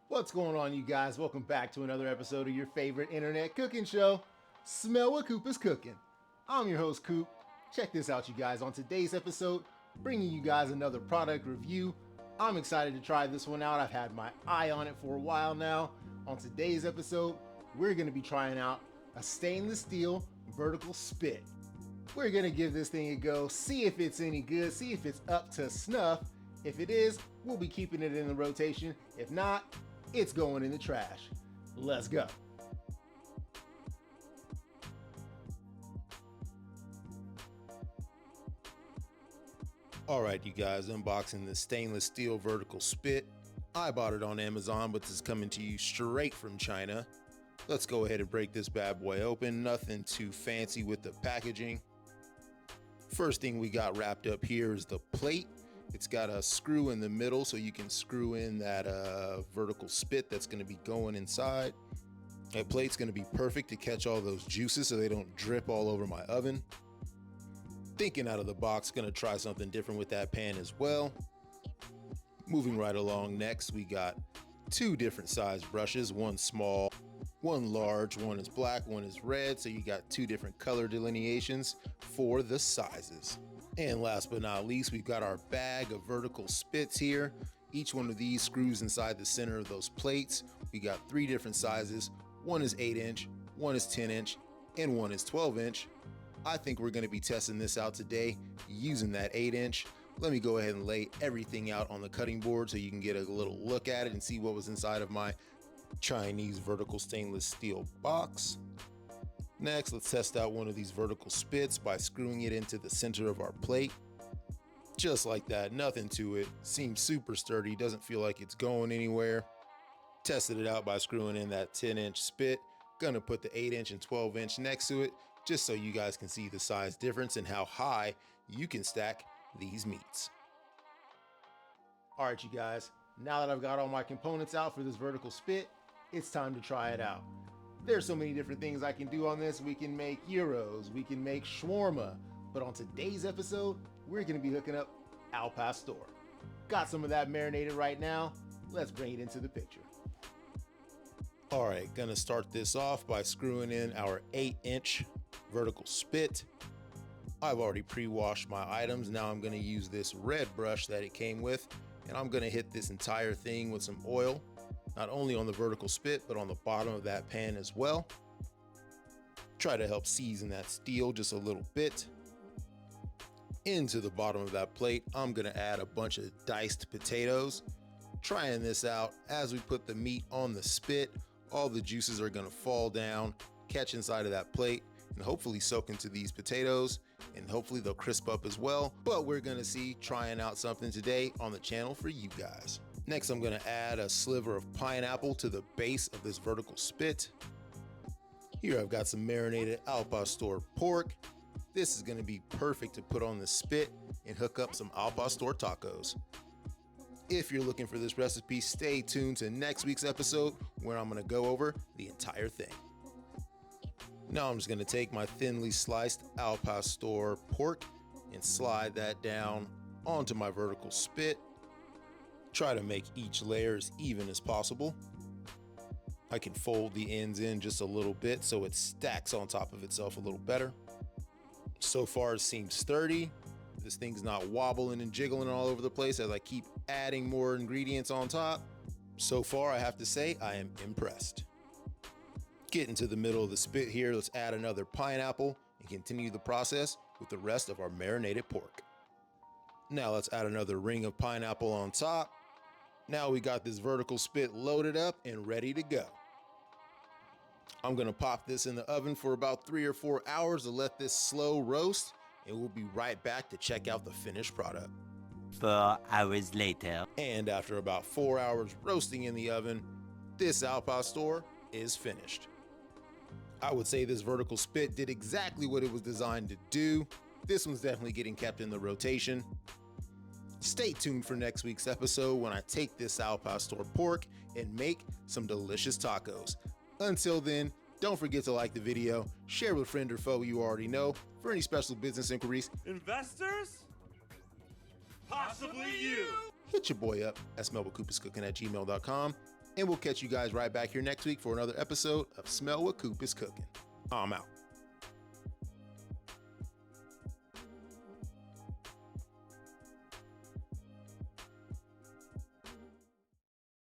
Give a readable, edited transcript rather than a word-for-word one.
What's going on, you guys? Welcome back to another episode of your favorite internet cooking show, Smell What Coop Is Cooking. I'm your host, Coop. Check this out, you guys. On today's episode, bringing you guys another product review. I'm excited to try this one out. I've had my eye on it for a while now. On today's episode, we're going to be trying out a stainless steel vertical spit. We're going to give this thing a go, see if it's any good, see if it's up to snuff. If it is, we'll be keeping it in the rotation. If not, it's going in the trash. Let's go. All right, you guys, unboxing the stainless steel vertical spit. I bought it on Amazon, but this is coming to you straight from China. Let's go ahead and break this bad boy open. Nothing too fancy with the packaging. First thing we got wrapped up here is the plate. It's got a screw in the middle so you can screw in that vertical spit that's going to be going inside. That plate's going to be perfect to catch all those juices so they don't drip all over my oven. Thinking out of the box, going to try something different with that pan as well. Moving right along, next we got two different size brushes, one small, one large, one is black, one is red, so you got two different color delineations for the sizes. And last but not least, we've got our bag of vertical spits here. Each one of these screws inside the center of those plates. We got three different sizes. One is 8-inch, one is 10-inch, and one is 12-inch. I think we're going to be testing this out today using that 8-inch. Let me go ahead and lay everything out on the cutting board so you can get a little look at it and see what was inside of my Chinese vertical stainless steel box. Next, let's test out one of these vertical spits by screwing it into the center of our plate. Just like that, nothing to it. Seems super sturdy, doesn't feel like it's going anywhere. Tested it out by screwing in that 10-inch spit. Gonna put the 8-inch and 12-inch next to it, just so you guys can see the size difference and how high you can stack these meats. All right, you guys, now that I've got all my components out for this vertical spit, it's time to try it out. There's so many different things I can do on this. We can make gyros, we can make shawarma, but on today's episode, we're gonna be hooking up al pastor. Got some of that marinated right now. Let's bring it into the picture. All right, gonna start this off by screwing in our 8-inch vertical spit. I've already pre-washed my items. Now I'm gonna use this red brush that it came with, and I'm gonna hit this entire thing with some oil. Not only on the vertical spit, but on the bottom of that pan as well. Try to help season that steel just a little bit. Into the bottom of that plate, I'm gonna add a bunch of diced potatoes. Trying this out, as we put the meat on the spit, all the juices are gonna fall down, catch inside of that plate, and hopefully soak into these potatoes, and hopefully they'll crisp up as well. But we're gonna see trying out something today on the channel for you guys. Next, I'm gonna add a sliver of pineapple to the base of this vertical spit. Here I've got some marinated al pastor pork. This is gonna be perfect to put on the spit and hook up some al pastor tacos. If you're looking for this recipe, stay tuned to next week's episode where I'm gonna go over the entire thing. Now I'm just gonna take my thinly sliced al pastor pork and slide that down onto my vertical spit. Try to make each layer as even as possible. I can fold the ends in just a little bit so it stacks on top of itself a little better. So far it seems sturdy. This thing's not wobbling and jiggling all over the place as I keep adding more ingredients on top. So far I have to say I am impressed. Getting to the middle of the spit here, let's add another pineapple and continue the process with the rest of our marinated pork. Now let's add another ring of pineapple on top. Now we got this vertical spit loaded up and ready to go. I'm gonna pop this in the oven for about 3 or 4 hours to let this slow roast, and we'll be right back to check out the finished product. 4 hours later. And after about 4 hours roasting in the oven, this al pastor is finished. I would say this vertical spit did exactly what it was designed to do. This one's definitely getting kept in the rotation. Stay tuned for next week's episode when I take this al pastor pork and make some delicious tacos. Until then, don't forget to like the video, share with a friend or foe you already know. For any special business inquiries, investors, possibly you. Hit your boy up at smellwhatcoopiscooking@gmail.com. And we'll catch you guys right back here next week for another episode of Smell What Coop Is Cooking. I'm out.